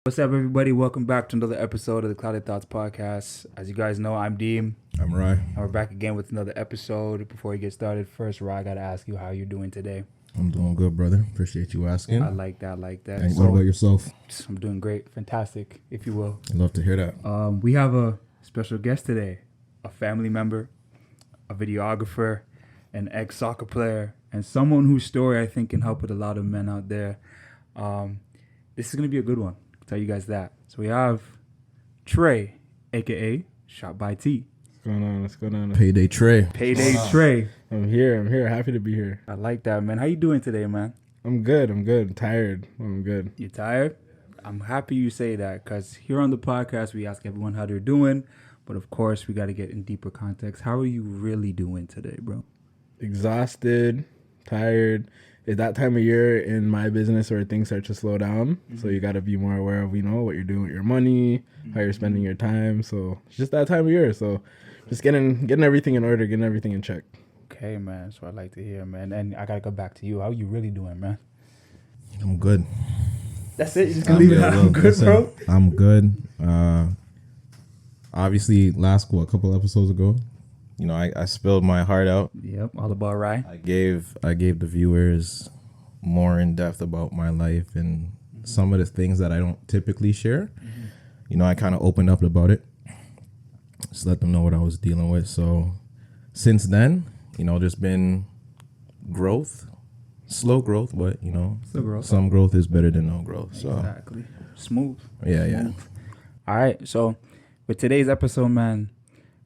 What's up, everybody? Welcome back to another episode of the Clouded Thoughts Podcast. As you guys know, I'm Deem. I'm Ryan. And we're back again with another episode. Before we get started, first, Ryan, I got to ask you how you're doing today. I'm doing good, brother. Appreciate you asking. I like that. And what about yourself? I'm doing great. Fantastic, if you will. I'd love to hear that. We have a special guest today, a family member, a videographer, an ex-soccer player, and someone whose story I think can help with a lot of men out there. This is going to be a good one. I'll tell you guys that. So we have Trey, a.k.a. Shot by T. What's going on? Payday Trey. Payday Trey. I'm here. Happy to be here. I like that, man. How you doing today, man? I'm good. Tired. I'm good. You tired? I'm happy you say that because here on the podcast, we ask everyone how they're doing. But, of course, we got to get in deeper context. How are you really doing today, bro? Exhausted, tired. It's that time of year in my business where things start to slow down. Mm-hmm. So you got to be more aware of, what you're doing with your money, how you're spending your time. So it's just that time of year. So just getting everything in order, getting everything in check. Okay, man. So I'd like to hear, man. And I got to go back to you. How are you really doing, man? I'm good. That's it? You're just going to leave it at I'm good, listen, bro? I'm good. Obviously, a couple episodes ago, I spilled my heart out. Yep, all about Ryan. I gave the viewers more in depth about my life and some of the things that I don't typically share. Mm-hmm. I kind of opened up about it. Just let them know what I was dealing with. So since then, there's been growth, slow growth, but some growth is better than no growth. So exactly. Smooth. Yeah. All right. So with today's episode, man,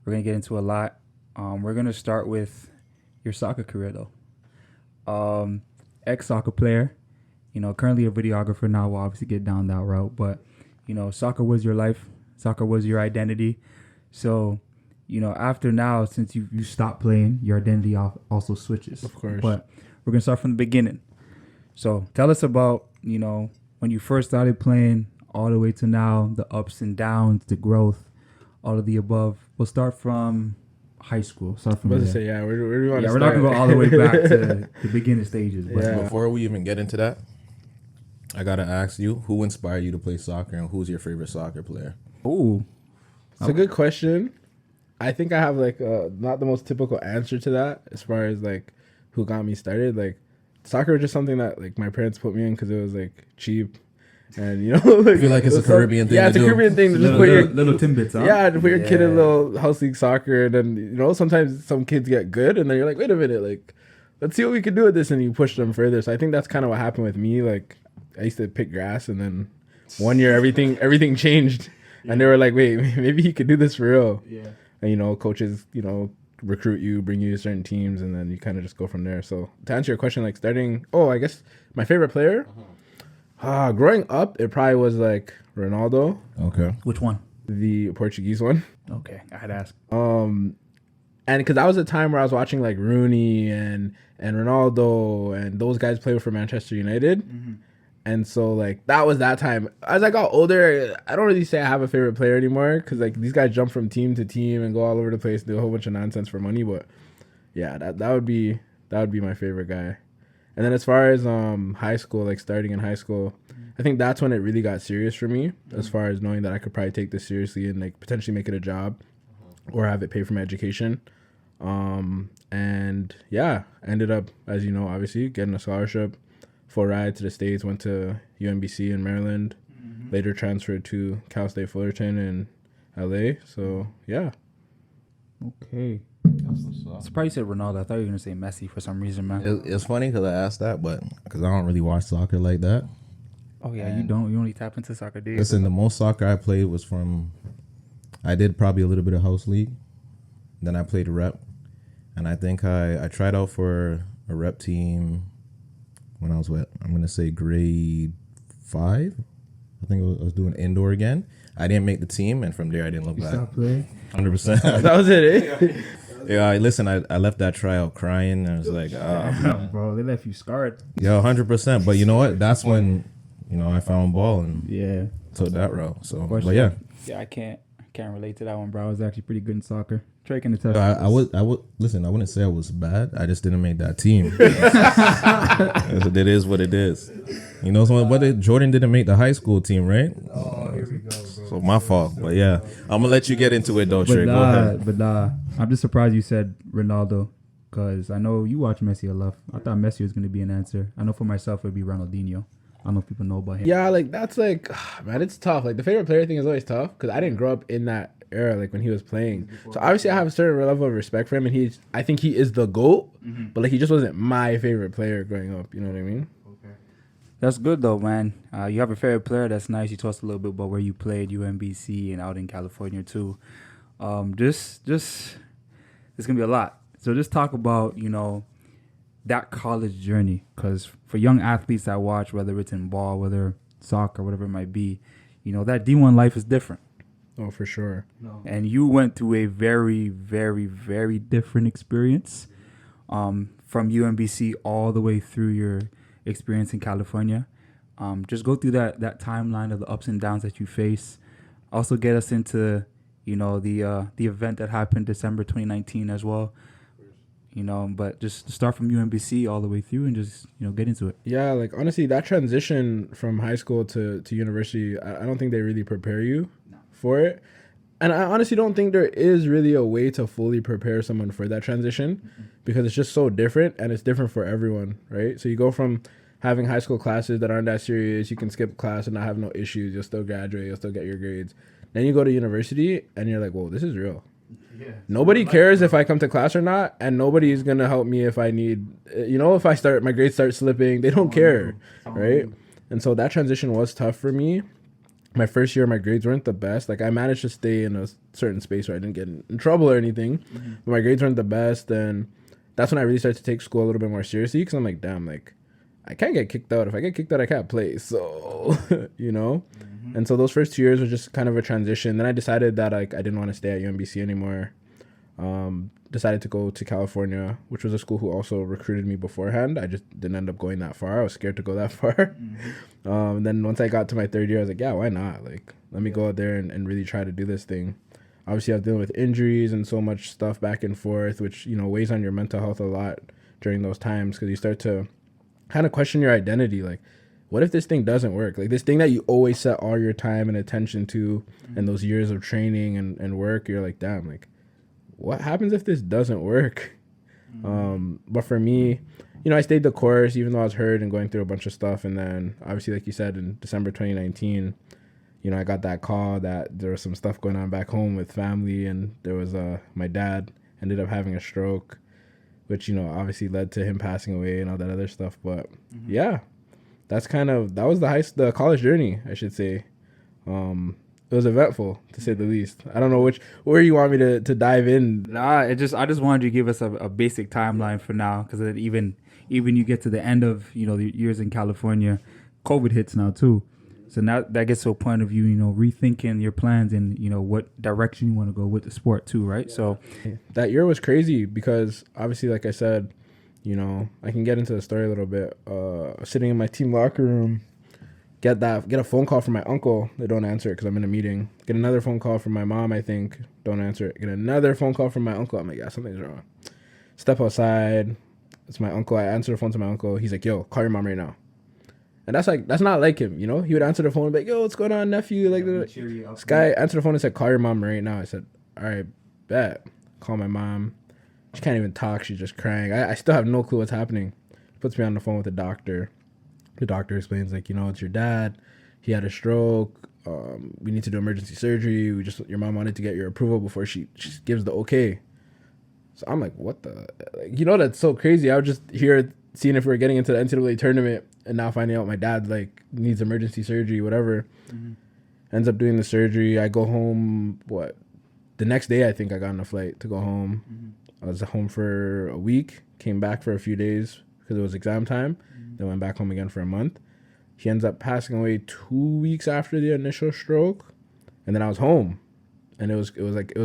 we're going to get into a lot. We're going to start with your soccer career, though. Ex-soccer player, currently a videographer now. We'll obviously get down that route. But, soccer was your life. Soccer was your identity. So, after now, since you stopped playing, your identity also switches. Of course. But we're going to start from the beginning. So tell us about, when you first started playing all the way to now, the ups and downs, the growth, all of the above. We'll start from high school. We're not going to go all the way back to the beginning stages. But Before we even get into that, I got to ask you, who inspired you to play soccer and who's your favorite soccer player? Ooh. It's a good question. I think I have not the most typical answer to that as far as who got me started. Soccer was just something that my parents put me in because it was cheap. And I feel like it's a Caribbean thing. Yeah, it's a Caribbean thing to just put your little tidbits, huh? Yeah, to put your kid in little house league soccer, and then sometimes some kids get good, and then you're like, wait a minute, let's see what we can do with this, and you push them further. So I think that's kind of what happened with me. I used to pick grass, and then one year everything changed, and they were like, wait, maybe he could do this for real. Yeah. And coaches, recruit you, bring you to certain teams, and then you kind of just go from there. So to answer your question, starting, I guess my favorite player. Growing up, it probably was Ronaldo. Okay. Which one? The Portuguese one. Okay, I had to ask. And because that was a time where I was watching Rooney and Ronaldo and those guys play for Manchester United. Mm-hmm. And so that was that time. As I got older, I don't really say I have a favorite player anymore because these guys jump from team to team and go all over the place, do a whole bunch of nonsense for money. But yeah, that would be my favorite guy. And then as far as high school, starting in high school, I think that's when it really got serious for me, as far as knowing that I could probably take this seriously and potentially make it a job or have it pay for my education. And yeah, I ended up, as you know, obviously getting a scholarship, full ride to the States, went to UMBC in Maryland, later transferred to Cal State Fullerton in LA. So yeah. Okay. I'm surprised you said Ronaldo. I thought you were going to say Messi for some reason, man. It's funny because I asked that, but because I don't really watch soccer like that. Oh, yeah, you don't? You only tap into soccer, do you? Listen, the most soccer I played was I did probably a little bit of house league. Then I played rep. And I think I tried out for a rep team when I was, I'm going to say grade 5. I think I was doing indoor again. I didn't make the team, and from there I didn't look back. Stop playing? 100%. That was it, eh? Yeah, listen, I left that tryout crying. And I was like, bro, they left you scarred. Yo, 100%. But you know what? That's when, I found ball and took that route. So, but yeah. Yeah, I can't relate to that one, bro. I was actually pretty good in soccer. Trey can attest. I would listen. I wouldn't say I was bad. I just didn't make that team. It is what it is. You know, Jordan didn't make the high school team, right? Oh, here we go, bro. So my fault. But yeah, I'm gonna let you get into it though, Trey. Go ahead. But nah, I'm just surprised you said Ronaldo, because I know you watch Messi a lot. I thought Messi was gonna be an answer. I know for myself it'd be Ronaldinho. I don't know if people know about him. Yeah, like that's like, man, it's tough. Like the favorite player thing is always tough because I didn't grow up in that era, like when he was playing. So obviously I have a certain level of respect for him, and I think he is the GOAT, but like he just wasn't my favorite player growing up. You know what I mean? Okay. That's good though, man. You have a favorite player. That's nice. You told us a little bit about where you played, UMBC, and out in California too. Just it's gonna be a lot. So just talk about that college journey, because for young athletes that watch, whether it's in ball, whether soccer, whatever it might be, that D1 life is different. Oh, for sure. No. And you went through a very, very, very different experience, from UMBC all the way through your experience in California. Just go through that timeline of the ups and downs that you face. Also get us into, the event that happened December 2019 as well. But just start from UMBC all the way through and just, get into it. Yeah, like honestly, that transition from high school to university, I don't think they really prepare you for it. And I honestly don't think there is really a way to fully prepare someone for that transition because it's just so different and it's different for everyone, right? So you go from having high school classes that aren't that serious, you can skip class and not have no issues, you'll still graduate, you'll still get your grades. Then you go to university and you're like, whoa, this is real. Yeah. Nobody cares if I come to class or not, and nobody's gonna help me if I need, if my grades start slipping. They don't care, right? And so that transition was tough for me. My first year, my grades weren't the best. Like I managed to stay in a certain space where I didn't get in trouble or anything, but my grades weren't the best. And that's when I really started to take school a little bit more seriously because I'm like, damn, like I can't get kicked out. If I get kicked out, I can't play. So, And so those first 2 years were just kind of a transition. Then I decided that I didn't want to stay at UMBC anymore. Decided to go to California, which was a school who also recruited me beforehand. I just didn't end up going that far. I was scared to go that far. Then once I got to my third year, I was like, yeah, why not? Like, let me go out there and really try to do this thing. Obviously, I was dealing with injuries and so much stuff back and forth, which, weighs on your mental health a lot during those times because you start to kind of question your identity. Like, what if this thing doesn't work? Like this thing that you always set all your time and attention to and those years of training and work, you're like, damn, like what happens if this doesn't work? But for me, I stayed the course even though I was hurt and going through a bunch of stuff. And then obviously, like you said, in December 2019, I got that call that there was some stuff going on back home with family. And there was my dad ended up having a stroke, which, obviously led to him passing away and all that other stuff. But yeah. That was the college journey, I should say. It was eventful, to say the least. I don't know where you want me to dive in. Nah, I just wanted you to give us a basic timeline for now, because even you get to the end of the years in California, COVID hits now too. So now that gets to a point of you rethinking your plans and what direction you want to go with the sport too, right? Yeah. So that year was crazy because obviously, like I said, I can get into the story a little bit. Sitting in my team locker room, get a phone call from my uncle. They don't answer it because I'm in a meeting. Get another phone call from my mom, I think. Don't answer it. Get another phone call from my uncle. I'm like, yeah, something's wrong. Step outside. It's my uncle. I answer the phone to my uncle. He's like, yo, call your mom right now. And that's not like him, He would answer the phone and be like, yo, what's going on, nephew? Like, this guy answered the phone and said, call your mom right now. I said, all right, bet. Call my mom. She can't even talk. She's just crying. I still have no clue what's happening. Puts me on the phone with the doctor. The doctor explains, like, it's your dad. He had a stroke. We need to do emergency surgery. Your mom wanted to get your approval before she gives the okay. So I'm like, what the? Like, that's so crazy. I was just here seeing if we were getting into the NCAA tournament and now finding out my dad, like, needs emergency surgery, whatever. Ends up doing the surgery. I go home, the next day I think I got on a flight to go home. I was home for a week, came back for a few days because it was exam time, then went back home again for a month. He ends up passing away 2 weeks after the initial stroke, and then I was home. And it was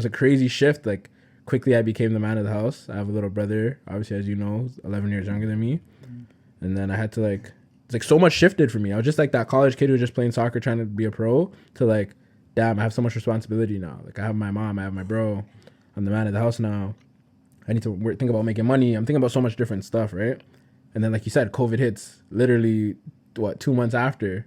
a crazy shift. Like, quickly I became the man of the house. I have a little brother, obviously, as you know, 11 years younger than me. And then I had to, it's like so much shifted for me. I was just like that college kid who was just playing soccer trying to be a pro to like, damn, I have so much responsibility now. Like, I have my mom, I have my bro, I'm the man of the house now. I need to think about making money. I'm thinking about so much different stuff, right? And then, like you said, COVID hits literally 2 months after.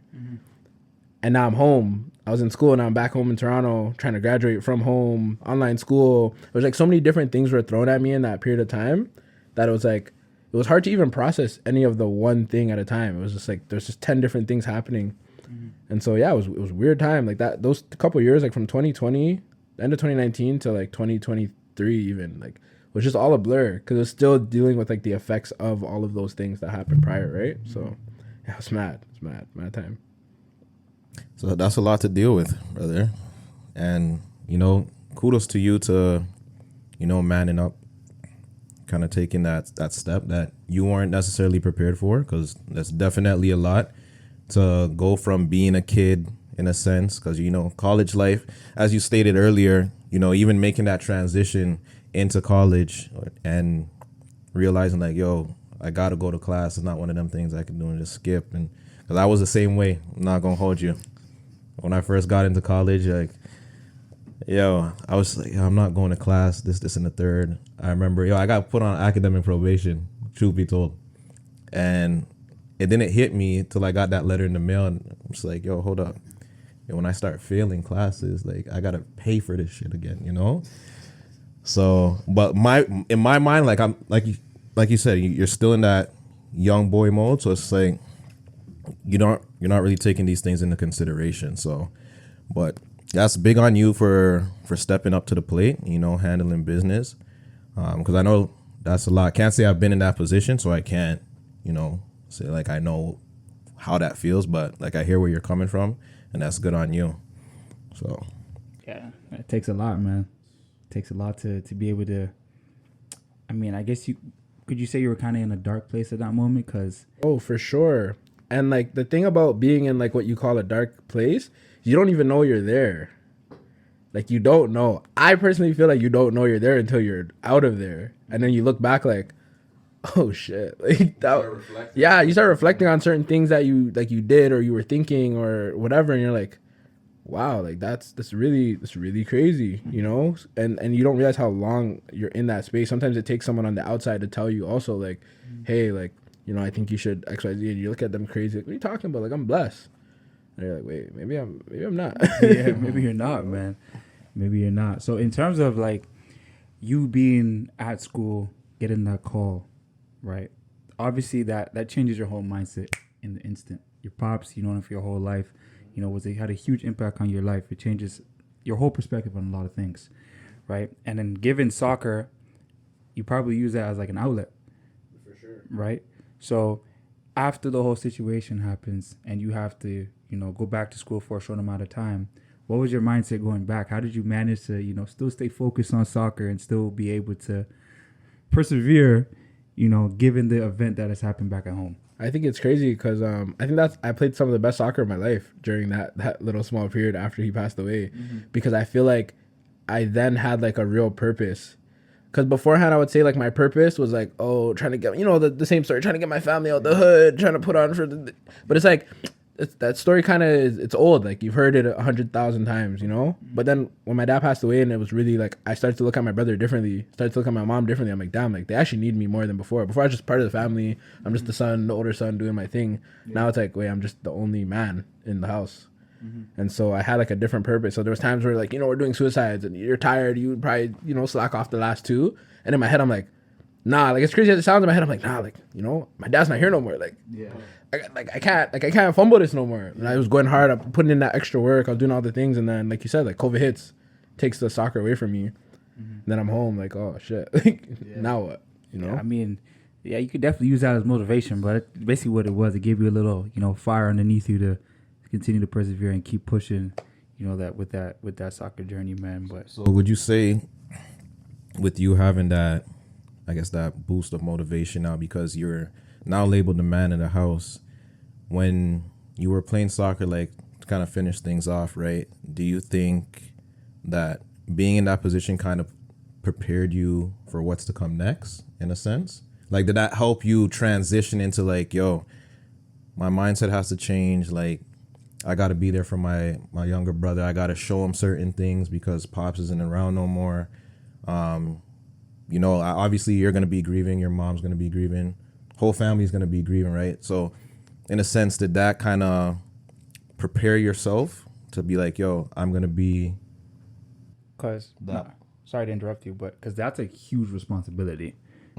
And now I'm home. I was in school and I'm back home in Toronto trying to graduate from home, online school. It was like so many different things were thrown at me in that period of time that it was like, it was hard to even process any of the one thing at a time. It was just like, there's just 10 different things happening. And so, yeah, it was a weird time. Like that, those couple years, like from 2020, the end of 2019 to like 2023 even, like, was just all a blur because it was still dealing with like the effects of all of those things that happened prior, right? So, yeah, it's mad time. So that's a lot to deal with, brother. And, kudos to you to, manning up, kind of taking that step that you weren't necessarily prepared for, because that's definitely a lot to go from being a kid in a sense, because, college life, as you stated earlier, even making that transition into college and realizing like, yo, I got to go to class. It's not one of them things I can do and just skip. And because I was the same way, I'm not going to hold you. When I first got into college, like, I was like, I'm not going to class, this, and the third. I remember, I got put on academic probation, truth be told. And it didn't hit me till I got that letter in the mail. And I'm just like, hold up. When I start failing classes, like, I got to pay for this shit again, So, but in my mind, like, I'm like you said, you're still in that young boy mode. So it's like, you're not really taking these things into consideration. So, but that's big on you for stepping up to the plate, handling business. Because I know that's a lot. Can't say I've been in that position, so I can't, say like I know how that feels, but like I hear where you're coming from, and that's good on you. So, yeah, it takes a lot, man. It takes a lot to be able to. I mean, I guess could you say you were kind of in a dark place at that moment? Because for sure. And like the thing about being in like what you call a dark place, you don't even know you're there. Like you don't know. I personally feel like you don't know you're there until you're out of there, and then you look back like, oh shit, like that. Yeah, you start reflecting on certain things that you did or you were thinking or whatever, and you're like, wow, like that's really crazy, and you don't realize how long you're in that space. Sometimes it takes someone on the outside to tell you also like, hey, like, I think you should XYZ, and you look at them crazy, like, what are you talking about? Like, I'm blessed. And you're like, wait, maybe I'm not. Yeah, maybe you're not, man. Maybe you're not. So in terms of like you being at school, getting that call, right? Obviously that changes your whole mindset in the instant. Your pops, you know him for your whole life, had a huge impact on your life. It changes your whole perspective on a lot of things, right? And then given soccer, you probably use that as like an outlet. For sure. Right? So after the whole situation happens and you have to, go back to school for a short amount of time, what was your mindset going back? How did you manage to, still stay focused on soccer and still be able to persevere, given the event that has happened back at home? I think it's crazy because I think I played some of the best soccer of my life during that little small period after he passed away, because I feel like I then had like a real purpose. Because beforehand, I would say like my purpose was like, trying to get, the same story, trying to get my family out the hood, trying to put on but it's like, that story kind of it's old. Like you've heard it 100,000 times, But then when my dad passed away, and it was really like I started to look at my brother differently, started to look at my mom differently. I'm like, damn, like they actually need me more than before. Before I was just part of the family. I'm just the older son doing my thing. Yeah. Now it's like, wait, I'm just the only man in the house. And so I had like a different purpose. So there was times where like, we're doing suicides and you're tired. You would probably, slack off the last two. And in my head, I'm like, nah, like it's crazy as it sounds in my head. I'm like, nah, like, my dad's not here no more. Like, yeah. I can't fumble this no more. And I was going hard. I'm putting in that extra work. I was doing all the things. And then, like you said, like COVID hits, takes the soccer away from me. And then I'm home like, oh shit. Like, now what? Yeah, I mean, yeah, you could definitely use that as motivation, but basically what it was, it gave you a little, fire underneath you to continue to persevere and keep pushing, that with that soccer journey, man. But so would you say with you having that, I guess, that boost of motivation now because you're now labeled the man in the house, when you were playing soccer, like to kind of finish things off, right? Do you think that being in that position kind of prepared you for what's to come next in a sense? Like, did that help you transition into like, yo, my mindset has to change. Like, I got to be there for my younger brother. I got to show him certain things because Pops isn't around no more. Obviously you're going to be grieving. Your mom's going to be grieving. Whole family's going to be grieving, right? So in a sense, did that kind of prepare yourself to be like, yo, I'm going to be Because, that? sorry to interrupt you, but because that's a huge responsibility.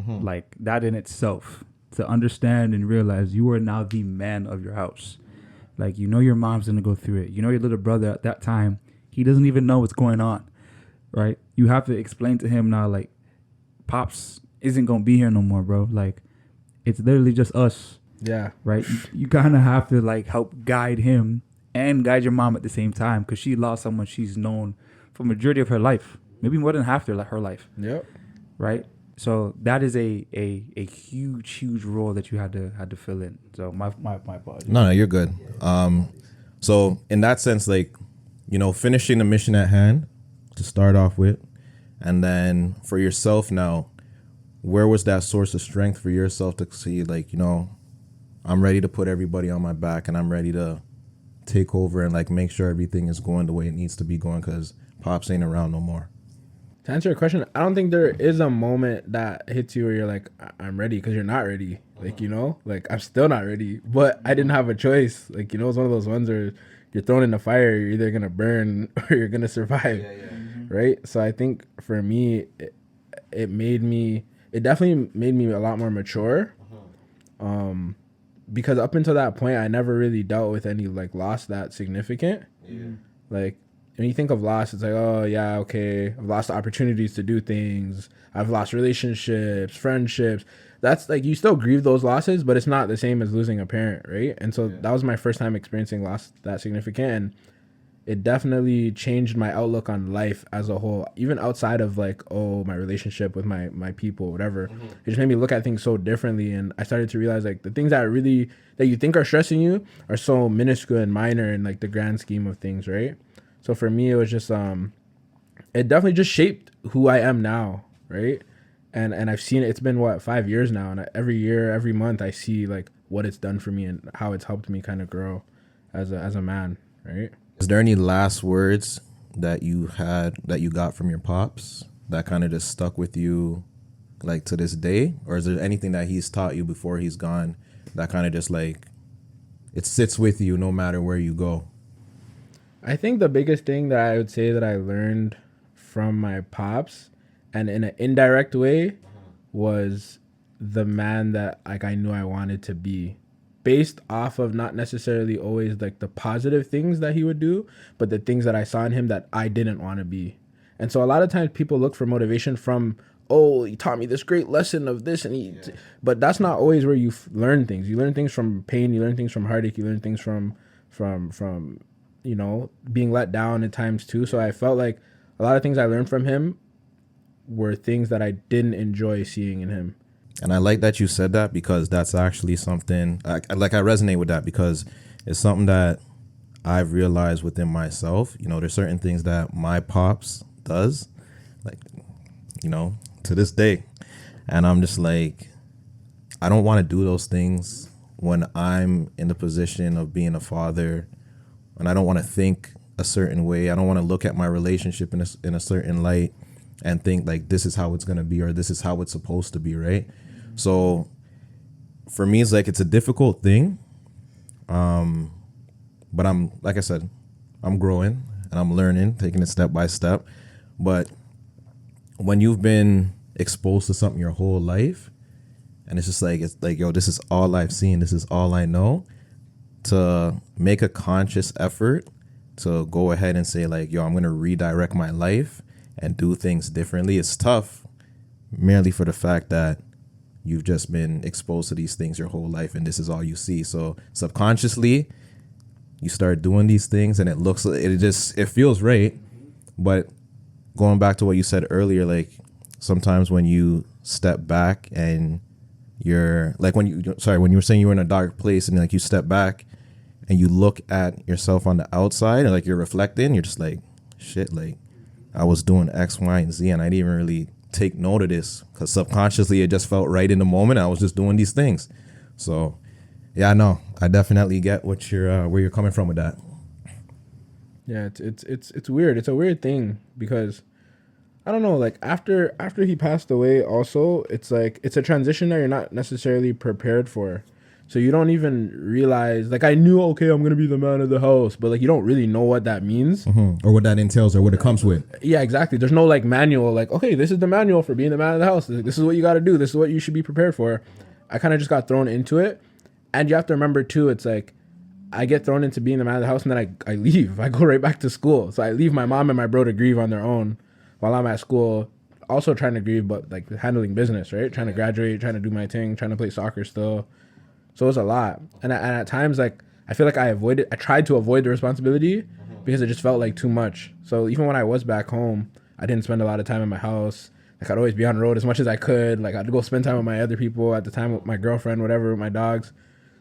Like that in itself, to understand and realize you are now the man of your house. Like, you know, your mom's going to go through it. You know, your little brother at that time, he doesn't even know what's going on, right? You have to explain to him now, like, Pops isn't going to be here no more, bro. Like, it's literally just us, Yeah. right? You kind of have to, like, help guide him and guide your mom at the same time, because she lost someone she's known for the majority of her life, maybe more than half her life, Yep. right? So that is a huge role that you had to fill in. So my apologies. No, you're good. So in that sense, like, you know, finishing the mission at hand to start off with, and then for yourself now, where was that source of strength for yourself to see, like, you know, I'm ready to put everybody on my back and I'm ready to take over and like make sure everything is going the way it needs to be going because Pops ain't around no more. To answer your question, I don't think there is a moment that hits you where you're like, I'm ready, because you're not ready. Like, you know, like, I'm still not ready, but I didn't have a choice. Like, you know, it's one of those ones where you're thrown in the fire, you're either going to burn or you're going to survive. Right? So I think for me, it definitely made me a lot more mature. Because up until that point, I never really dealt with any like loss that significant. Like, when you think of loss, it's like, oh yeah, okay, I've lost opportunities to do things. I've lost relationships, friendships. That's like, you still grieve those losses, but it's not the same as losing a parent, right? And so that was my first time experiencing loss that significant, and it definitely changed my outlook on life as a whole, even outside of like, oh, my relationship with my people, whatever. It just made me look at things so differently, and I started to realize like the things that you think are stressing you are so minuscule and minor in like the grand scheme of things, right? So for me, it was just it definitely just shaped who I am now, right? And I've seen it. It's been 5 years now, and every year, every month, I see like what it's done for me and how it's helped me kind of grow as a man, right? Is there any last words that you got from your pops that kind of just stuck with you like to this day? Or is there anything that he's taught you before he's gone that kind of just like it sits with you no matter where you go? I think the biggest thing that I would say that I learned from my pops, and in an indirect way, was the man that like I knew I wanted to be, based off of not necessarily always like the positive things that he would do, but the things that I saw in him that I didn't want to be. And so a lot of times people look for motivation from, oh, he taught me this great lesson of this, and but that's not always where you learn things. You learn things from pain. You learn things from heartache. You learn things from you know, being let down at times too. So I felt like a lot of things I learned from him were things that I didn't enjoy seeing in him. And I like that you said that, because that's actually something I resonate with that, because it's something that I've realized within myself. You know, there's certain things that my pops does, like, you know, to this day. And I'm just like, I don't want to do those things when I'm in the position of being a father, and I don't want to think a certain way. I don't want to look at my relationship in a certain light and think like this is how it's going to be or this is how it's supposed to be, right? So for me, it's like it's a difficult thing. But I'm, like I said, I'm growing and I'm learning, taking it step by step. But when you've been exposed to something your whole life, and it's like, yo, this is all I've seen, this is all I know, to make a conscious effort to go ahead and say like, yo, I'm going to redirect my life and do things differently. It's tough merely for the fact that you've just been exposed to these things your whole life and this is all you see. So subconsciously you start doing these things and it feels right. But going back to what you said earlier, like sometimes when you step back and you're like, when you were saying you were in a dark place and like you step back and you look at yourself on the outside and like you're reflecting, you're just like, shit, like I was doing X, Y, and Z and I didn't even really take note of this because subconsciously it just felt right in the moment. I was just doing these things. So yeah, no, I definitely get what where you're coming from with that. Yeah, it's weird. It's a weird thing because I don't know, like after he passed away also, it's like it's a transition that you're not necessarily prepared for. So you don't even realize, like, I knew, okay, I'm going to be the man of the house, but like, you don't really know what that means. Or what that entails or what it comes with. Yeah, exactly. There's no like manual, like, okay, this is the manual for being the man of the house. This is what you got to do. This is what you should be prepared for. I kind of just got thrown into it. And you have to remember too, it's like, I get thrown into being the man of the house and then I leave. I go right back to school. So I leave my mom and my bro to grieve on their own while I'm at school, also trying to grieve, but like handling business, right? Trying to graduate, trying to do my thing, trying to play soccer still. So it was a lot. And at times, like, I feel like I tried to avoid the responsibility because it just felt like too much. So even when I was back home, I didn't spend a lot of time in my house. Like, I'd always be on the road as much as I could. Like, I'd go spend time with my other people at the time, with my girlfriend, whatever, with my dogs.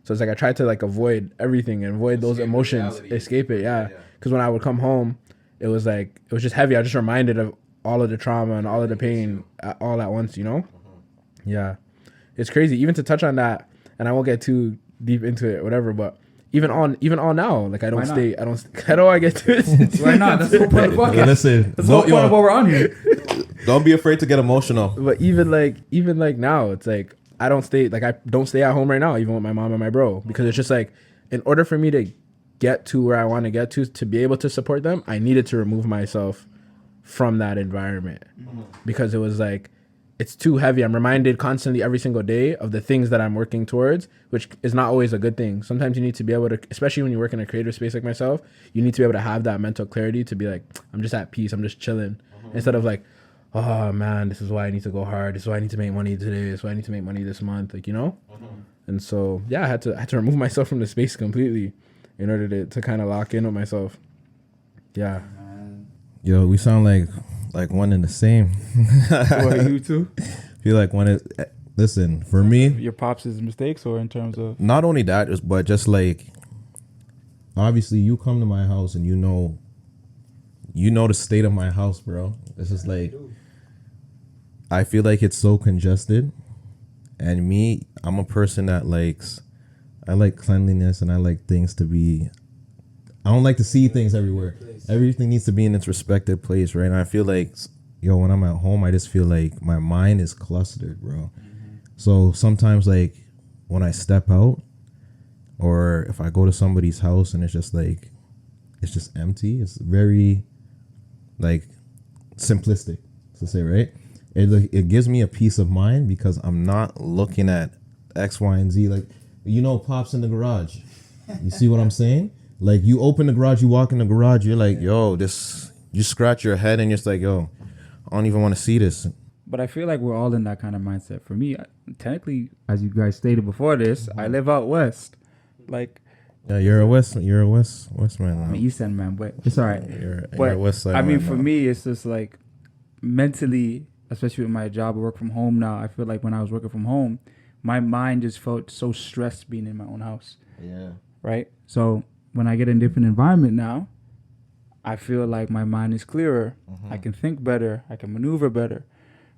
So it's like I tried to like avoid everything and avoid those emotions, escape it, yeah. Because when I would come home, it was just heavy. I was just reminded of all of the trauma and all of the pain all at once, you know? Yeah, it's crazy. Even to touch on that, and I won't get too deep into it, whatever. But even on now, like I don't stay. I don't. How do I get to it? Why not? That's the whole point of the podcast. Hey, listen, that's the whole point of what we're on here. Don't be afraid to get emotional. But even like now, it's like I don't stay at home right now, even with my mom and my bro, because it's just like, in order for me to get to where I want to get to be able to support them, I needed to remove myself from that environment because it was like, it's too heavy. I'm reminded constantly every single day of the things that I'm working towards, which is not always a good thing. Sometimes you need to be able to, especially when you work in a creative space like myself, you need to be able to have that mental clarity to be like, I'm just at peace, I'm just chilling, instead of like, oh man, this is why I need to go hard. This is why I need to make money today. This is why I need to make money this month. Like, you know? And so, yeah, I had to remove myself from the space completely in order to kind of lock in with myself. Yeah. Yo, we sound like one and the same. What, you too? Feel like one is, listen, for me. Your pops' mistakes or in terms of? Not only that, but just like, obviously you come to my house and you know the state of my house, bro. It's just like, I feel like it's so congested. And me, I'm a person that I like cleanliness and I like things to be, I don't like to see things everywhere. Everything needs to be in its respective place, right? And I feel like, yo, when I'm at home, I just feel like my mind is clustered, bro. So sometimes, like, when I step out or if I go to somebody's house and it's just empty, it's very, like, simplistic to say, right? It gives me a peace of mind because I'm not looking at X, Y, and Z. Like, Pops in the garage. You see what I'm saying? Like, you open the garage, you walk in the garage, you're like, yo, you scratch your head and you're just like, yo, I don't even want to see this. But I feel like we're all in that kind of mindset. For me, technically, as you guys stated before this, I live out west. Like, yeah, you're a west man. I'm an east end man, but it's all right. You're a west side. I mean, man, for me, it's just like mentally, especially with my job, I work from home now. I feel like when I was working from home, my mind just felt so stressed being in my own house. Yeah. Right? So when I get in a different environment now, I feel like my mind is clearer. I can think better. I can maneuver better.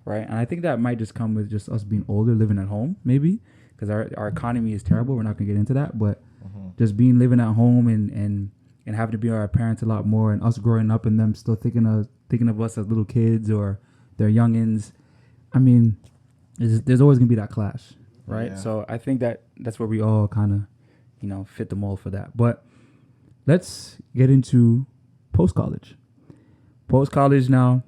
Right? And I think that might just come with just us being older, living at home, maybe, because our economy is terrible. We're not going to get into that. But just living at home and having to be our parents a lot more, and us growing up and them still thinking of us as little kids or their youngins. I mean, there's always going to be that clash. Right? Yeah. So I think that's where we all kind of, fit the mold for that. But let's get into post-college. Post-college now,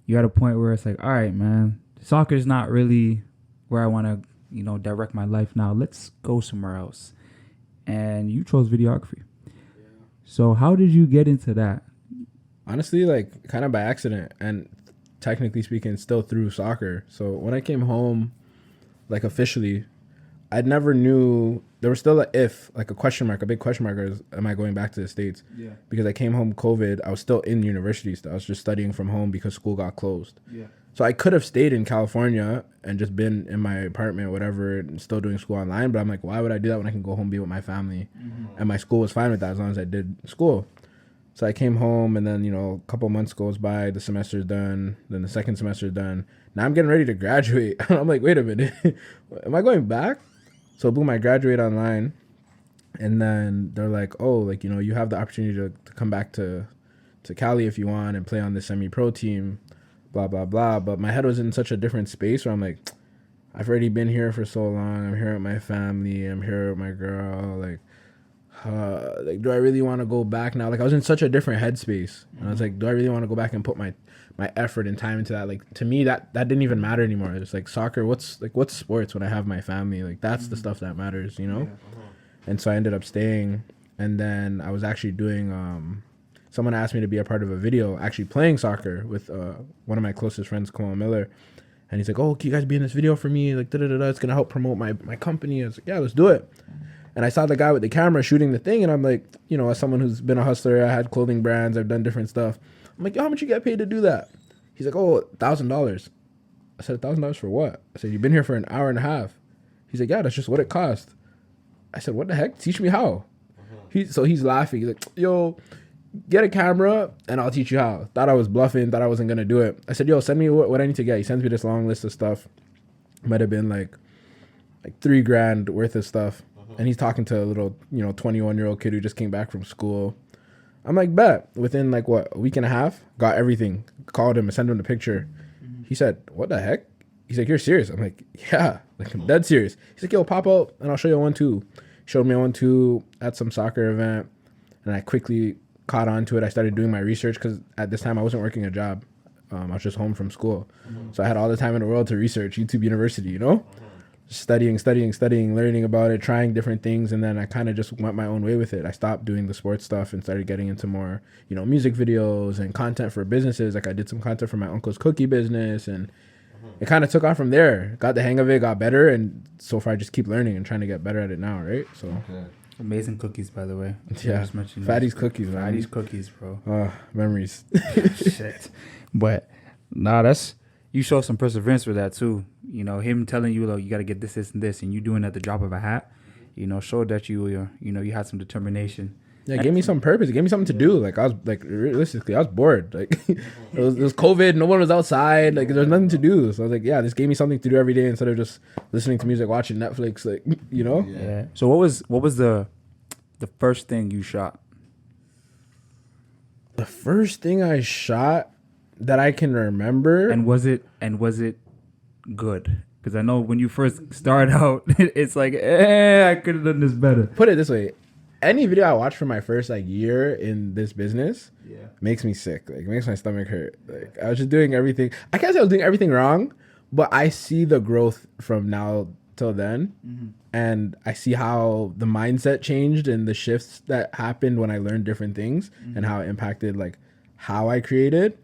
you're at a point where it's like, all right, man, soccer's not really where I want to, direct my life now. Let's go somewhere else. And you chose videography. Yeah. So how did you get into that? Honestly, like, kind of by accident, and technically speaking, still through soccer. So when I came home, like, officially, I never knew. There was still a question mark, a big question mark, is, am I going back to the States? Yeah. Because I came home COVID, I was still in university still. I was just studying from home because school got closed. Yeah. So I could have stayed in California and just been in my apartment, whatever, and still doing school online. But I'm like, why would I do that when I can go home and be with my family? And my school was fine with that as long as I did school. So I came home, and then, a couple months goes by, the semester's done, then the second semester's done. Now I'm getting ready to graduate. I'm like, wait a minute, am I going back? So boom, I graduate online, and then they're like, oh, like, you have the opportunity to come back to Cali if you want and play on the semi-pro team, blah, blah, blah. But my head was in such a different space where I'm like, I've already been here for so long. I'm here with my family. I'm here with my girl. Like, do I really want to go back now? Like, I was in such a different headspace. And I was like, do I really want to go back and put my effort and time into that? Like, to me, that didn't even matter anymore. It's like soccer. What's sports when I have my family? Like, that's the stuff that matters, you know? Yeah. And so I ended up staying. And then I was actually doing, someone asked me to be a part of a video, actually playing soccer with one of my closest friends, Kamal Miller. And he's like, oh, can you guys be in this video for me? Like, da-da-da-da, it's going to help promote my company. I was like, yeah, let's do it. And I saw the guy with the camera shooting the thing. And I'm like, you know, as someone who's been a hustler, I had clothing brands, I've done different stuff. I'm like, yo, how much you get paid to do that? He's like, oh, $1,000. I said, $1,000 for what? I said, you've been here for an hour and a half. He's like, yeah, that's just what it cost. I said, what the heck? Teach me how. So he's laughing. He's like, yo, get a camera and I'll teach you how. Thought I was bluffing, thought I wasn't going to do it. I said, yo, send me what I need to get. He sends me this long list of stuff. Might have been like $3,000 worth of stuff. And he's talking to a little, 21-year-old kid who just came back from school. I'm like, bet. Within a week and a half, got everything. Called him and sent him the picture. He said, what the heck? He's like, you're serious? I'm like, yeah, like I'm dead serious. He's like, yo, pop out and I'll show you a 1-2. Showed me a 1-2 at some soccer event. And I quickly caught on to it. I started doing my research because at this time I wasn't working a job. I was just home from school. So I had all the time in the world to research YouTube University, studying, learning about it, trying different things. And then I kind of just went my own way with it. I stopped doing the sports stuff and started getting into more, music videos and content for businesses. Like I did some content for my uncle's cookie business and it kind of took off from there. Got the hang of it, got better. And so far I just keep learning and trying to get better at it now, right? So Amazing cookies, by the way. Yeah, Fatty's cookies, man. Fatty's cookies, bro. Memories. Shit. But, you show some perseverance with that, too. Him telling you, like, you got to get this, and this, and you doing it at the drop of a hat, showed that you had some determination. Yeah, it gave me some purpose. It gave me something to do. Like, I was, realistically, I was bored. Like, it was COVID. No one was outside. Like, there was nothing to do. So I was like, yeah, this gave me something to do every day instead of just listening to music, watching Netflix, like, Yeah. So what was the first thing you shot? The first thing I shot that I can remember. And was it good? Because I know when you first start out, it's like, I could have done this better. Put it this way. Any video I watch for my first year in this business makes me sick. Like, makes my stomach hurt. Like, I was just doing everything. I can't say I was doing everything wrong, but I see the growth from now till then. And I see how the mindset changed and the shifts that happened when I learned different things and how it impacted how I created.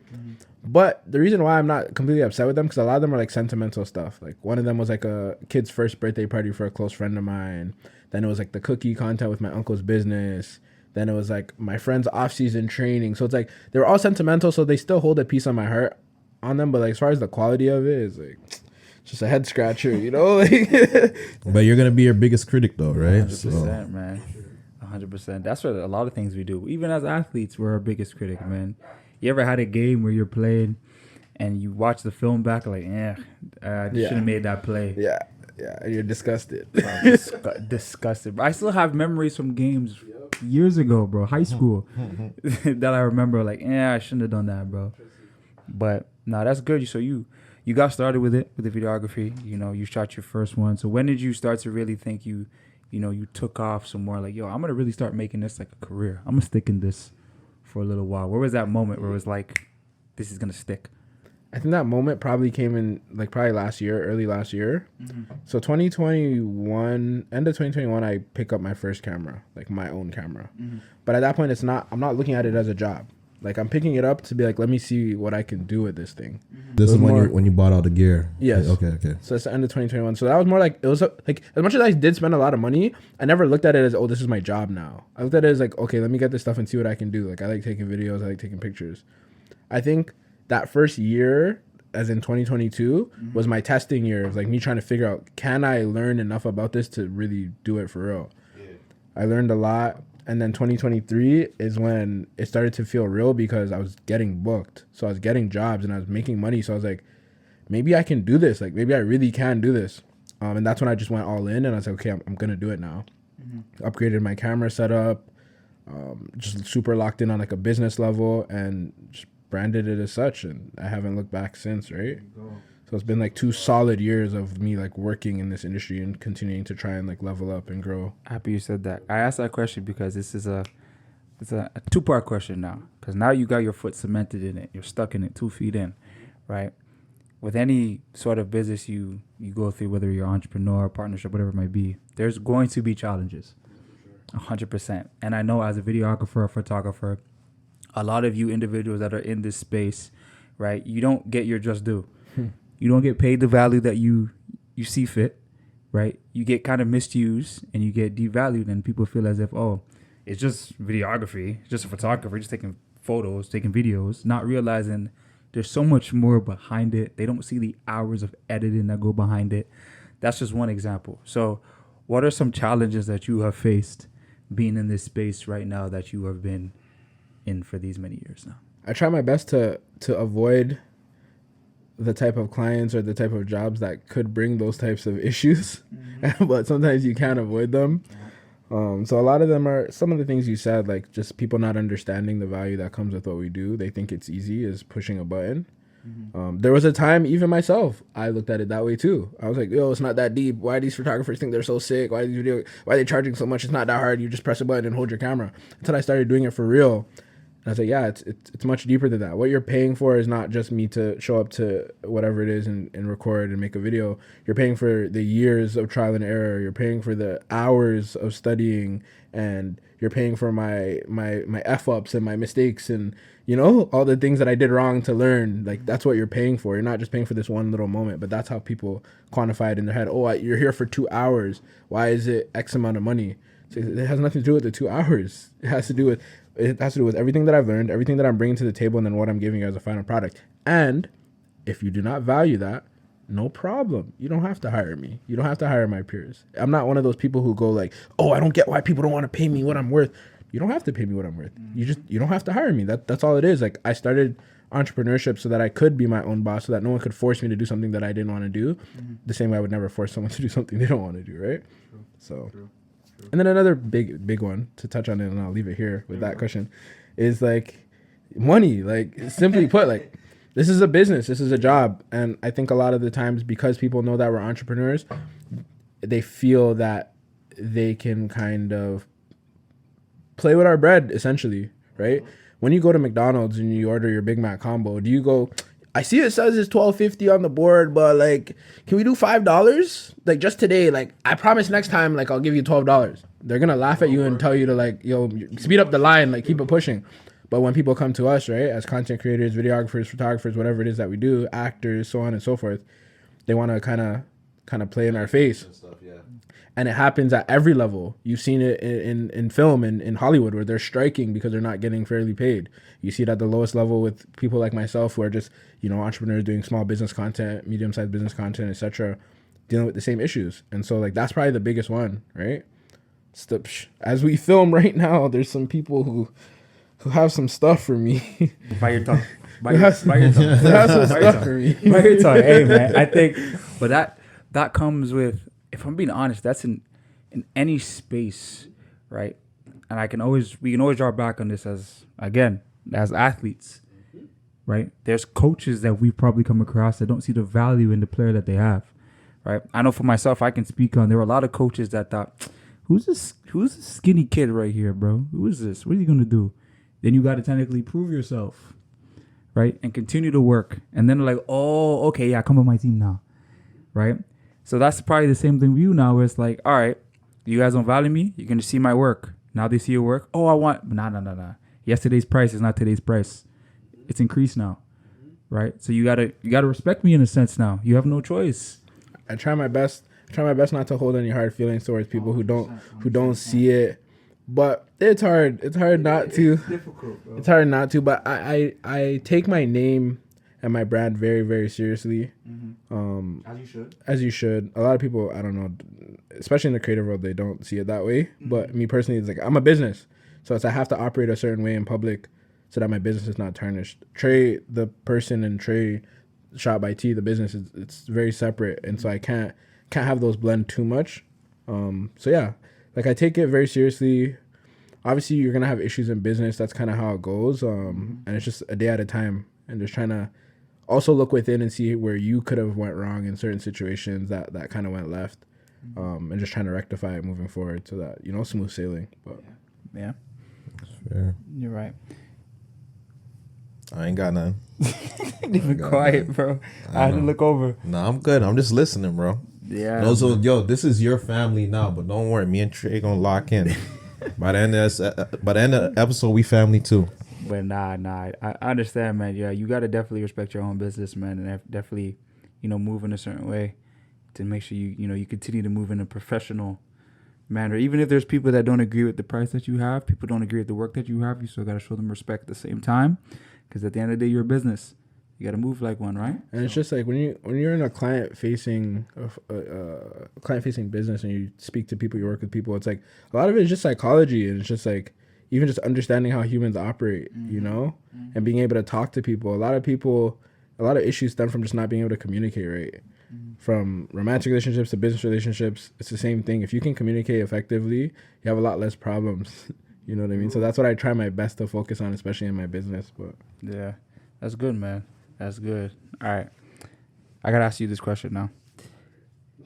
But the reason why I'm not completely upset with them, because a lot of them are sentimental stuff. Like one of them was a kid's first birthday party for a close friend of mine. Then it was the cookie content with my uncle's business. Then it was my friend's off-season training. So it's they were all sentimental, so they still hold a piece of my heart on them. But as far as the quality of it, it's just a head scratcher, But you're gonna be your biggest critic, though, right? 100%, man. 100%. That's what a lot of things we do. Even as athletes, we're our biggest critic, man. You ever had a game where you're playing and you watch the film back, I should have made that play. Yeah, you're disgusted. Disgusted. I still have memories from games years ago, bro, high school, that I remember, I shouldn't have done that, bro. But, that's good. So you got started with it, with the videography. You shot your first one. So when did you start to really think you took off some more? I'm going to really start making this a career. I'm going to stick in this for a little while. Where was that moment where it was this is going to stick? I think that moment probably came in probably early last year. So 2021, end of 2021, I pick up my first camera, my own camera. But at that point, I'm not looking at it as a job. I'm picking it up to be let me see what I can do with this thing. This is when you bought all the gear. Yes. Okay. So it's the end of 2021. So that was more it was as much as I did spend a lot of money, I never looked at it as, this is my job now. I looked at it as okay, let me get this stuff and see what I can do. I like taking videos. I like taking pictures. I think that first year, as in 2022, was my testing year. It was me trying to figure out, can I learn enough about this to really do it for real? Yeah. I learned a lot. And then 2023 is when it started to feel real because I was getting booked. So I was getting jobs and I was making money. So I was maybe I can do this. Maybe I really can do this. And that's when I just went all in and I was okay, I'm going to do it now. Upgraded my camera setup, just super locked in on a business level and just branded it as such. And I haven't looked back since, right? So So it's been like 2 solid years of me like working in this industry and continuing to try and like level up and grow. Happy you said that. I asked that question because it's a 2-part question now. Because now you got your foot cemented in it. You're stuck in it 2 feet in, right? With any sort of business you go through, whether you're an entrepreneur, partnership, whatever it might be, there's going to be challenges, 100%. And I know as a videographer, a photographer, a lot of you individuals that are in this space, right, you don't get your just due. You don't get paid the value that you see fit, right? You get kind of misused and you get devalued, and people feel as if, oh, it's just videography, it's just a photographer, just taking photos, taking videos, not realizing there's so much more behind it. They don't see the hours of editing that go behind it. That's just one example. So what are some challenges that you have faced being in this space right now that you have been in for these many years now? I try my best to avoid the type of clients or the type of jobs that could bring those types of issues, but sometimes you can't avoid them. So a lot of them are some of the things you said, like just people not understanding the value that comes with what we do. They think it's easy as pushing a button. There was a time, even myself, I looked at it that way too. I was like, yo, it's not that deep. Why do these photographers think they're so sick? Why are they charging so much? It's not that hard. You just press a button and hold your camera. Until I started doing it for real. And I was like, yeah, it's much deeper than that. What you're paying for is not just me to show up to whatever it is and record and make a video. You're paying for the years of trial and error. You're paying for the hours of studying, and you're paying for my F-ups and my mistakes and, you know, all the things that I did wrong to learn. Like, that's what you're paying for. You're not just paying for this one little moment, but that's how people quantify it in their head. Oh, you're here for 2 hours. Why is it X amount of money? So it has nothing to do with the 2 hours. It has to do with everything that I've learned, everything that I'm bringing to the table, and then what I'm giving you as a final product. And if you do not value that, no problem. You don't have to hire me. You don't have to hire my peers. I'm not one of those people who go like, oh, I don't get why people don't want to pay me what I'm worth. You don't have to pay me what I'm worth. You don't have to hire me. That's all it is. Like, I started entrepreneurship so that I could be my own boss, so that no one could force me to do something that I didn't want to do. The same way I would never force someone to do something they don't want to do, right? True. So. True. And then another big one to touch on it, and I'll leave it here with that question, is like money. Like, simply put, like, this is a business, this is a job. And I think a lot of the times, because people know that we're entrepreneurs, they feel that they can kind of play with our bread, essentially, right? When you go to McDonald's and you order your Big Mac combo, do you go, I see it says it's $12.50 on the board, but like, can we do $5? Like, just today, like, I promise next time, like, I'll give you $12. They're gonna laugh at you and tell you to, like, yo, speed up the line, like, keep it pushing. But when people come to us, right, as content creators, videographers, photographers, whatever it is that we do, actors, so on and so forth, they want to kind of play in our face. And it happens at every level. You've seen it in film and in Hollywood, where they're striking because they're not getting fairly paid. You see it at the lowest level with people like myself, who are just, you know, entrepreneurs doing small business content, medium-sized business content, etc., dealing with the same issues. And so, like, that's probably the biggest one, right? As we film right now, there's some people who have some stuff for me. By your tongue. By your tongue. Have some stuff for me. By your tongue. Hey, man, I think, but that comes with, if I'm being honest, that's in any space, right? And we can always draw back on this as athletes, right? There's coaches that we've probably come across that don't see the value in the player that they have, right? I know for myself, I can speak on, there were a lot of coaches that thought, who's this skinny kid right here, bro? Who is this? What are you going to do? Then you got to technically prove yourself, right? And continue to work. And then they're like, oh, okay, yeah, come on my team now, right? So that's probably the same thing with you now, where it's like, all right, you guys don't value me. You're going to see my work. Now they see your work. Oh, I want, nah. Yesterday's price is not today's price. It's increased now, right? So you gotta respect me in a sense now. You have no choice. I try my best not to hold any hard feelings towards people who don't see it. But it's hard. It's hard not to. It's difficult, bro. It's hard not to. But I take my name and my brand very, very seriously. As you should. A lot of people, I don't know, especially in the creative world, they don't see it that way. But me personally, it's like, I'm a business. So I have to operate a certain way in public so that my business is not tarnished. Trey, the person, and Trey, Shot by T, the business, it's very separate. And so I can't have those blend too much. So yeah, like, I take it very seriously. Obviously, you're going to have issues in business. That's kind of how it goes. And it's just a day at a time. And just trying to also look within and see where you could have went wrong in certain situations that kind of went left, and just trying to rectify it moving forward so that, you know, smooth sailing. But Yeah, Fair. you're right. I ain't got none. Even quiet, bro. I had to look over. Nah, I'm good. I'm just listening, bro. Yeah. No, so yo, this is your family now, but don't worry, me and Trey gonna lock in. By the end of the episode, we family too. But nah. I understand, man. Yeah, you gotta definitely respect your own business, man, and definitely, you know, move in a certain way to make sure you continue to move in a professional manner. Even if there's people that don't agree with the price that you have, people don't agree with the work that you have, you still gotta show them respect at the same time, because at the end of the day, you're a business. You gotta move like one, right? and it's just like when you're in a client facing business and you speak to people, you work with people, it's like a lot of it is just psychology, and it's just like even just understanding how humans operate, you know, and being able to talk to people. A lot of issues stem from just not being able to communicate right. From romantic relationships to business relationships, it's the same thing. If you can communicate effectively, you have a lot less problems. You know what I mean? So that's what I try my best to focus on, especially in my business. But Yeah, that's good, man. That's good. All right, I gotta ask you this question now.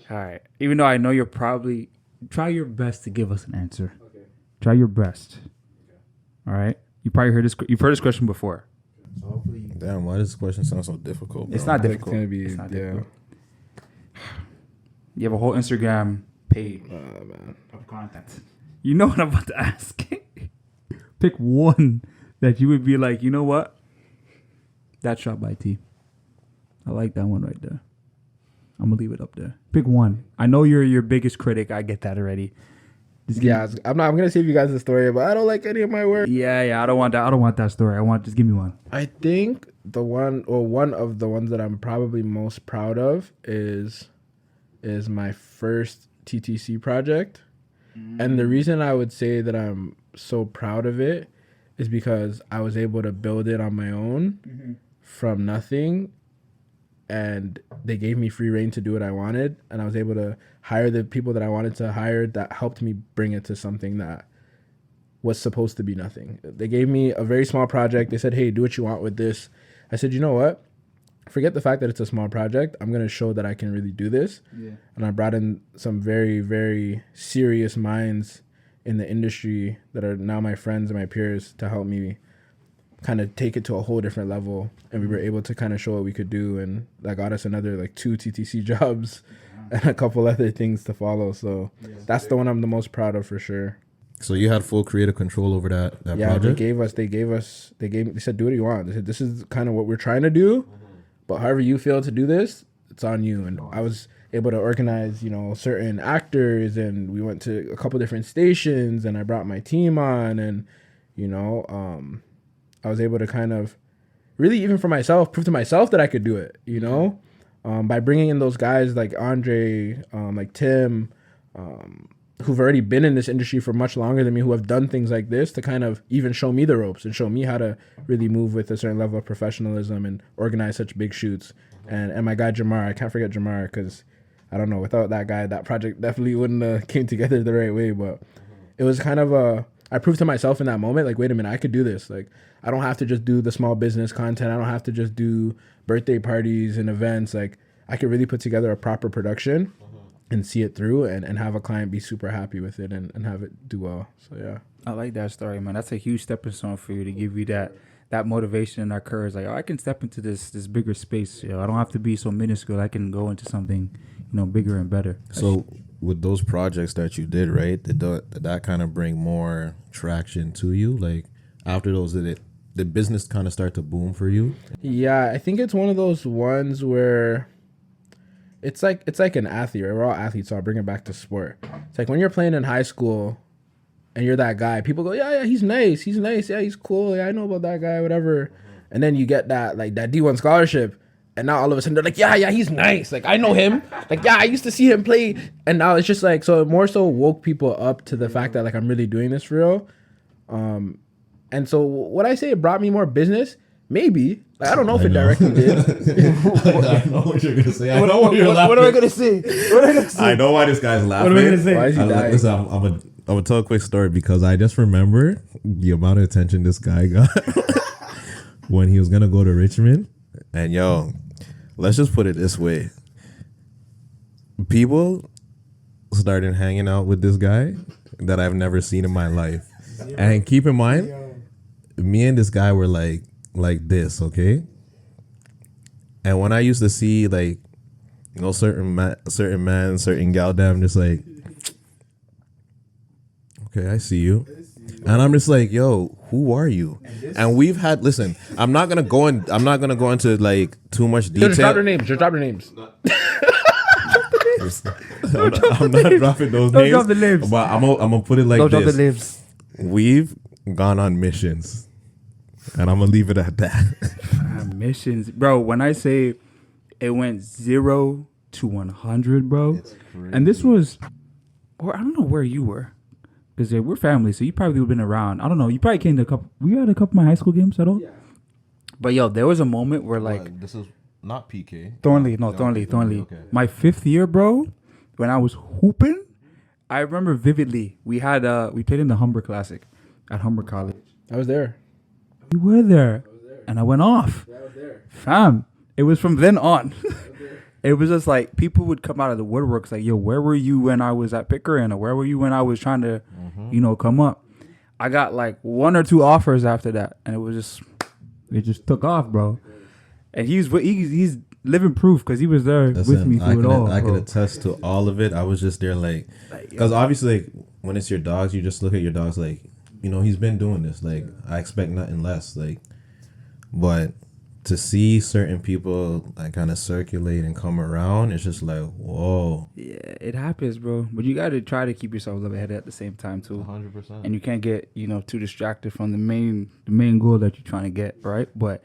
All right, even though I know you're probably try your best to give us an answer. okay. Try your best. All right, you've heard this question before. So hopefully, Damn, why does this question sound so difficult, bro? It's not I think difficult. It's gonna be It's not yeah. difficult. You have a whole Instagram page Man. of content. You know what I'm about to ask. Pick one that you would be like, you know what? That shot by T. I like that one right there. I'm gonna leave it up there. Pick one. I know you're your biggest critic. I get that already. Just give Yeah, I'm gonna save you guys the story, but I don't like any of my work. Yeah. I don't want that. I don't want that story. Just give me one. I think one of the ones that I'm probably most proud of is my first TTC project. And the reason I would say that I'm so proud of it is because I was able to build it on my own from nothing, and they gave me free reign to do what I wanted, and I was able to hire the people that I wanted to hire that helped me bring it to something that was supposed to be nothing. They gave me a very small project. They said, hey, do what you want with this. I said, you know what? Forget the fact that it's a small project. I'm going to show that I can really do this. Yeah. And I brought in some very, very serious minds in the industry that are now my friends and my peers to help me kind of take it to a whole different level. And we were able to kind of show what we could do. And that got us another like 2 TTC jobs and a couple other things to follow. So that's the one I'm the most proud of for sure. So you had full creative control over that Yeah, project? they said, do what you want. They said, this is kind of what we're trying to do, but however you feel to do this, it's on you. And I was able to organize, you know, certain actors, and we went to a couple different stations, and I brought my team on, and, you know, I was able to kind of really, even for myself, prove to myself that I could do it, you know, by bringing in those guys like Andre, like Tim, who've already been in this industry for much longer than me, who have done things like this to kind of even show me the ropes and show me how to really move with a certain level of professionalism and organize such big shoots. And my guy Jamar, I can't forget Jamar, because I don't know, without that guy, that project definitely wouldn't have came together the right way. But it was kind of I proved to myself in that moment, like, wait a minute, I could do this. Like, I don't have to just do the small business content. I don't have to just do birthday parties and events. Like, I could really put together a proper production and see it through and have a client be super happy with it and have it do well. So, yeah. I like that story, man. That's a huge stepping stone for you, to give you that motivation and that courage. Like, oh, I can step into this bigger space. You know, I don't have to be so minuscule. I can go into something, you know, bigger and better. So with those projects that you did, right, did that kind of bring more traction to you? Like, after those, did the business kind of start to boom for you? Yeah, I think it's one of those ones where it's like an athlete, right? We're all athletes, so I'll bring it back to sport. It's like when you're playing in high school and you're that guy, people go, yeah, he's nice, yeah, he's cool, yeah, I know about that guy, whatever. And then you get that D1 scholarship, and now all of a sudden they're like, yeah, he's nice, like, I know him, like, yeah, I used to see him play. And now it's just like, so it more so woke people up to the fact that, like, I'm really doing this for real. And so what I say, it brought me more business. Maybe. Like, I don't know if it directly did. I know what you're going to say. I know what you're laughing. What am I going to say? I know why this guy's laughing. What am I going to say? Why is he dying? Listen, I'm gonna tell a quick story, because I just remember the amount of attention this guy got when he was gonna go to Richmond, And yo, let's just put it this way. People started hanging out with this guy that I've never seen in my life. And keep in mind, me and this guy were like this, And when I used to see like, you know, certain man, certain gal, damn, just like, okay, I see you. And I'm just like, yo, who are you? And we've had, listen, I'm not gonna go into like too much detail. Just drop their names. Just drop their names. I'm not dropping those Don't names. drop the names. But I'm gonna put it like Don't drop the this. names. We've gone on missions. And I'm gonna leave it at that. Missions, bro. When I say it went 0 to 100, bro, and this was, or I don't know where you were, because we're family, so you probably would have been around. I don't know. You probably came to a couple. We had a couple of my high school games at all. Yeah. But yo, there was a moment where like this is not PK. Thornley. Okay. My 5th year, bro, when I was hooping, I remember vividly. We played in the Humber Classic at Humber College. I was there. You were there. And I went off. Yeah, I was there. Fam, it was from then on. It was just like people would come out of the woodworks like, yo, where were you when I was at Pickering? Or where were you when I was trying to, come up? I got like 1 or 2 offers after that. And it just took off, bro. And he's living proof because he was there with me through it all. I can attest to all of it. I was just there like, because obviously like, when it's your dogs, you just look at your dogs like, you know, he's been doing this. Like, I expect nothing less. Like, but to see certain people like kind of circulate and come around, it's just like, whoa. Yeah, it happens, bro. But you got to try to keep yourself level-headed at the same time too. 100%. And you can't get, too distracted from the main goal that you're trying to get, right? But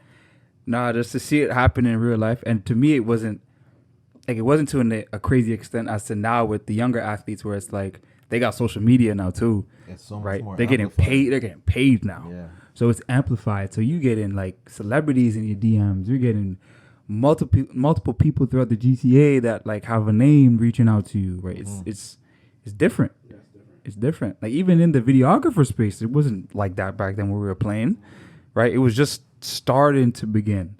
just to see it happen in real life, and to me, it wasn't to a crazy extent as to now with the younger athletes, where it's like they got social media now too. It's so much right? More they're getting paid. They're getting paid now. Yeah. So it's amplified. So you getting like celebrities in your DMs. You're getting multiple people throughout the GTA that like have a name reaching out to you. Right? It's different. Yeah, it's different. Like even in the videographer space, it wasn't like that back then when we were playing. Right? It was just starting to begin.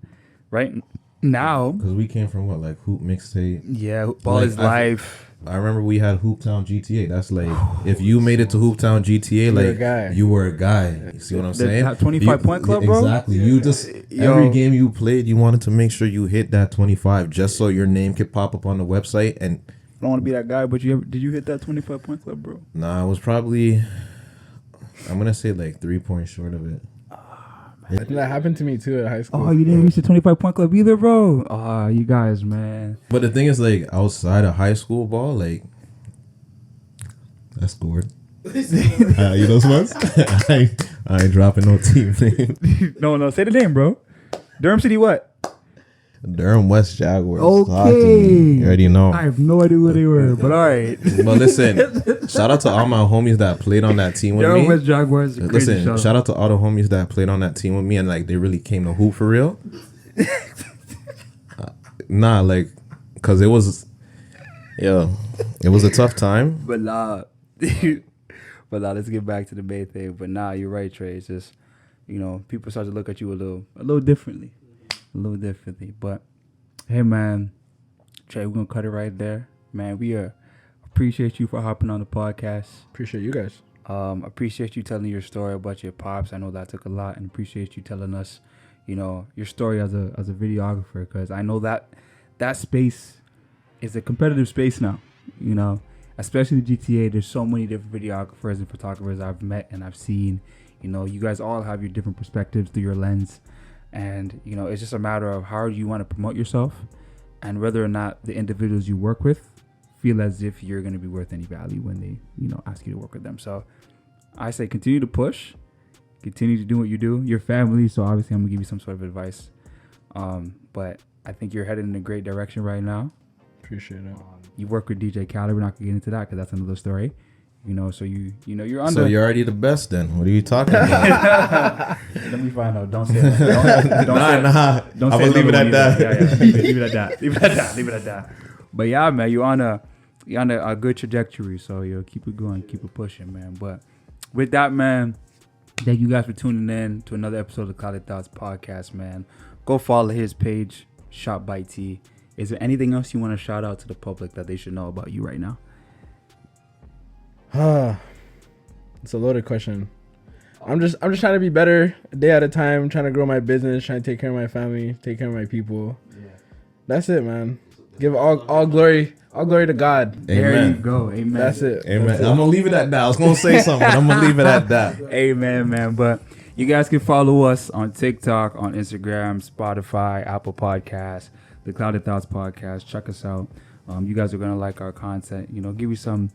Right? Now, because we came from what, like Hoop Mixtape. Yeah, Ball is Life. I remember we had Hooptown GTA. That's like, if you made it to Hooptown GTA, like you were a guy. You see what I'm saying? 25-point club, bro. Exactly. You just every game you played, you wanted to make sure you hit that 25, just so your name could pop up on the website. And I don't want to be that guy, but did you hit that 25-point club, bro? Nah, I was probably, I'm gonna say like 3 points short of it. That happened to me too at high school. Oh, you didn't reach the 25-point club either, bro? Oh, you guys, man. But the thing is, like, outside of high school ball, like, I scored. You know what? I ain't dropping no team name. No, say the name, bro. Durham City what? Durham West Jaguars. Okay. You already know. I have no idea who they were, but all right. But listen, shout out to all my homies that played on that team with me. Durham West Jaguars. Listen, shout out to all the homies that played on that team with me and like they really came to hoop for real. Like, cause it was a tough time. But let's get back to the main thing. But you're right, Trey. It's just, people start to look at you a little differently. But hey, man, Trey, we're gonna cut it right there, man. We appreciate you for hopping on the podcast. Appreciate you guys. Appreciate you telling your story about your pops. I know that took a lot, and appreciate you telling us, your story as a videographer, because I know that space is a competitive space now. Especially the GTA. There's so many different videographers and photographers I've met and I've seen. You guys all have your different perspectives through your lens. And, it's just a matter of how you want to promote yourself and whether or not the individuals you work with feel as if you're going to be worth any value when they, ask you to work with them. So I say continue to push, continue to do what you do. Your family, so obviously I'm going to give you some sort of advice. But I think you're headed in a great direction right now. Appreciate it. You work with DJ Khaled. We're not going to get into that because that's another story. So you're under. So you're already the best then. What are you talking about? Let me find out. Don't say that. Don't I'm say gonna leave it at that. Yeah. Leave it at that. But yeah, man, you're on a good trajectory. So keep it going, keep it pushing, man. But with that, man, thank you guys for tuning in to another episode of Khaled Thoughts Podcast, man. go follow his page, Shop by T. Is there anything else you want to shout out to the public that they should know about you right now? It's a loaded question. I'm just trying to be better a day at a time, trying to grow my business, trying to take care of my family, take care of my people. Yeah. That's it, man. Give all glory to God. There Amen. you go. Amen. That's it. Amen. That's it. I'm gonna leave it at that. I was gonna say something. I'm gonna leave it at that. Amen, man. But you guys can follow us on TikTok, on Instagram, Spotify, Apple Podcasts, the Clouded Thoughts Podcast. Check us out. You guys are gonna like our content. You know, give you some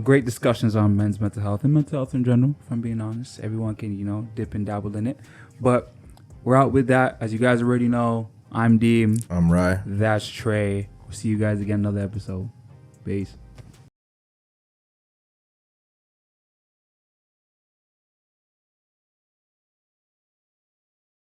great discussions on men's mental health and mental health in general. If I'm being honest, everyone can, you know, dip and dabble in it. But we're out with that. As you guys already know, I'm Deem. I'm Ryan. That's Trey. We'll see you guys again another episode. Peace.